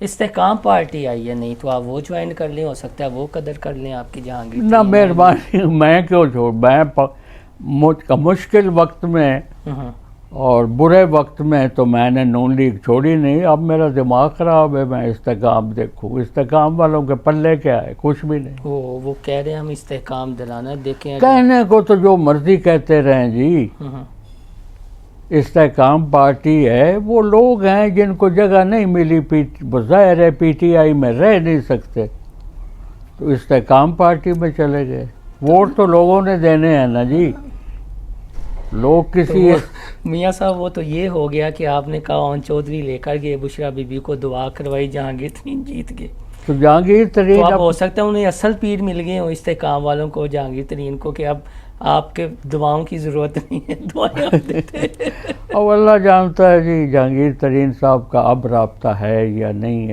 इस्तेहकाम party आई है, नहीं तो आप वो ज्वाइन कर लें, हो सकता है वो कदर कर लें आपकी जहांगीर ना मेहरबानी, मैं क्यों छोड़, मुश्किल वक्त में और बुरे वक्त में तो मैंने नून लीग छोड़ी नहीं। अब मेरा दिमाग ख़राब है, मैं इस्तेकाम देखूँ। इस्तेकाम वालों के पल्ले क्या है, कुछ भी नहीं। वो कह रहे हैं हम इस्तेहकाम दिलाना, देखें कहने को तो जो मर्जी कहते रहें जी। इस्तेहकाम पार्टी है, वो लोग हैं जिनको जगह नहीं मिली, ज़ाहिर है पीटीआई में रह नहीं सकते, तो इस्तेहकाम पार्टी में चले गए। वोट तो लोगों ने देने हैं ना जी। लोग किसी तो मियाँ साहब वो तो ये हो गया कि आपने कहा ओन चौधरी लेकर गए, बुशरा बीबी को दुआ करवाई, जहांगीर तरीन जीत गए। तो जहांगीर तरीन तो अब हो सकता है उन्हें असल पीर मिल गए हो इस्तेहकाम वालों को, जहांगीर तरीन को, कि अब आपके दुआओं की ज़रूरत नहीं है, दुआएं आप देते हैं। अब अल्लाह जानता है जी जहांगीर तरीन साहब का अब राब्ता है या नहीं है।